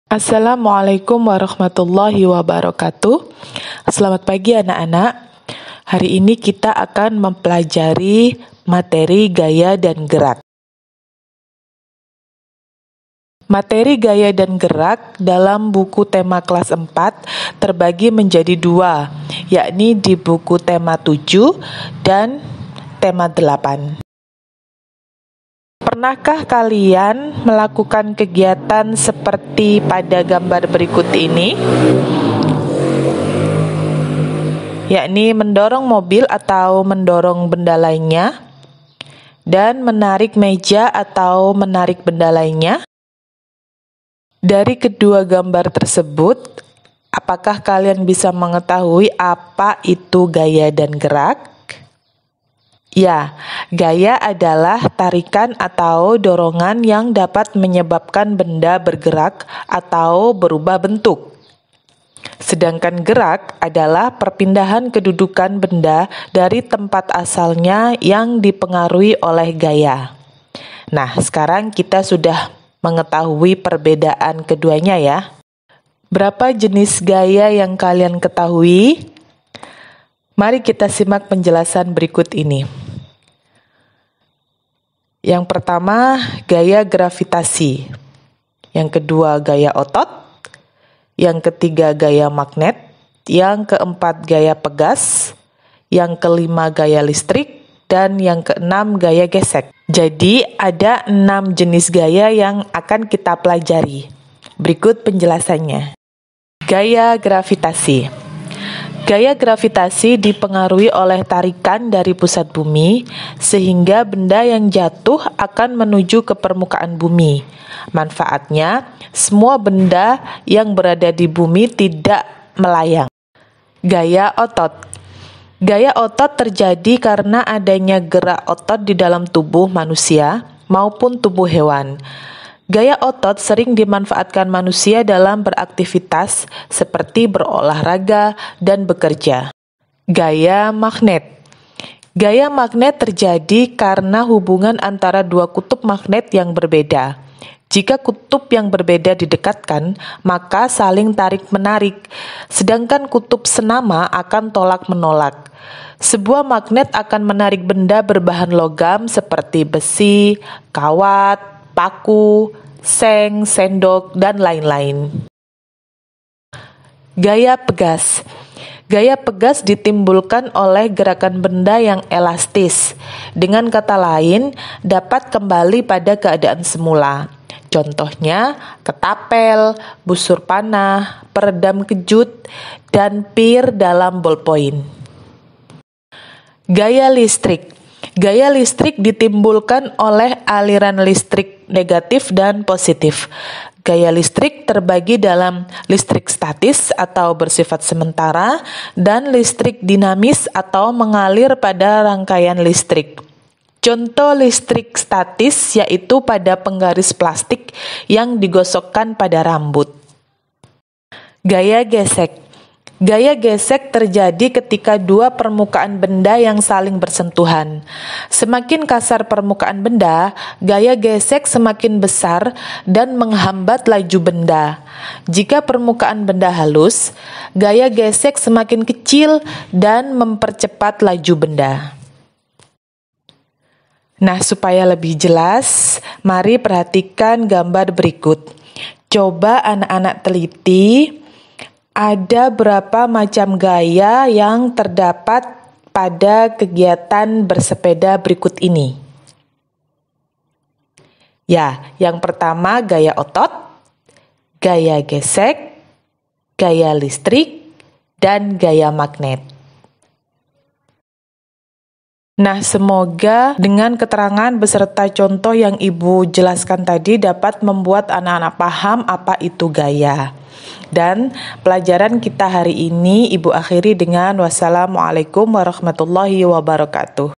Assalamualaikum warahmatullahi wabarakatuh. Selamat pagi anak-anak. Hari ini kita akan mempelajari materi gaya dan gerak. Materi gaya dan gerak dalam buku tema kelas 4 terbagi menjadi dua, yakni di buku tema 7 dan tema 8. Pernahkah kalian melakukan kegiatan seperti pada gambar berikut ini? Yakni mendorong mobil atau mendorong benda lainnya, dan menarik meja atau menarik benda lainnya. Dari kedua gambar tersebut, apakah kalian bisa mengetahui apa itu gaya dan gerak? Ya, gaya adalah tarikan atau dorongan yang dapat menyebabkan benda bergerak atau berubah bentuk. Sedangkan gerak adalah perpindahan kedudukan benda dari tempat asalnya yang dipengaruhi oleh gaya. Nah, sekarang kita sudah mengetahui perbedaan keduanya ya. Berapa jenis gaya yang kalian ketahui? Mari kita simak penjelasan berikut ini. Yang pertama, gaya gravitasi. Yang kedua, gaya otot. Yang ketiga, gaya magnet. Yang keempat, gaya pegas. Yang kelima, gaya listrik. Dan yang keenam, gaya gesek. Jadi, ada 6 jenis gaya yang akan kita pelajari. Berikut penjelasannya. Gaya gravitasi. Gaya gravitasi dipengaruhi oleh tarikan dari pusat bumi, sehingga benda yang jatuh akan menuju ke permukaan bumi. Manfaatnya, semua benda yang berada di bumi tidak melayang. Gaya otot. Gaya otot terjadi karena adanya gerak otot di dalam tubuh manusia maupun tubuh hewan. Gaya otot sering dimanfaatkan manusia dalam beraktivitas seperti berolahraga dan bekerja. Gaya magnet. Gaya magnet terjadi karena hubungan antara dua kutub magnet yang berbeda. Jika kutub yang berbeda didekatkan, maka saling tarik-menarik, sedangkan kutub senama akan tolak-menolak. Sebuah magnet akan menarik benda berbahan logam seperti besi, kawat, paku, seng, sendok, dan lain-lain. Gaya pegas. Gaya pegas ditimbulkan oleh gerakan benda yang elastis. Dengan kata lain, dapat kembali pada keadaan semula. Contohnya, ketapel, busur panah, peredam kejut, dan pir dalam ballpoint. Gaya listrik. Gaya listrik ditimbulkan oleh aliran listrik negatif dan positif. Gaya listrik terbagi dalam listrik statis atau bersifat sementara dan listrik dinamis atau mengalir pada rangkaian listrik. Contoh listrik statis yaitu pada penggaris plastik yang digosokkan pada rambut. Gaya gesek. Gaya gesek terjadi ketika dua permukaan benda yang saling bersentuhan. Semakin kasar permukaan benda, gaya gesek semakin besar dan menghambat laju benda. Jika permukaan benda halus, gaya gesek semakin kecil dan mempercepat laju benda. Nah, supaya lebih jelas, mari perhatikan gambar berikut. Coba anak-anak teliti. Ada berapa macam gaya yang terdapat pada kegiatan bersepeda berikut ini? Ya, yang pertama gaya otot, gaya gesek, gaya listrik, dan gaya magnet. Nah, semoga dengan keterangan beserta contoh yang Ibu jelaskan tadi dapat membuat anak-anak paham apa itu gaya. Dan pelajaran kita hari ini Ibu akhiri dengan wassalamualaikum warahmatullahi wabarakatuh.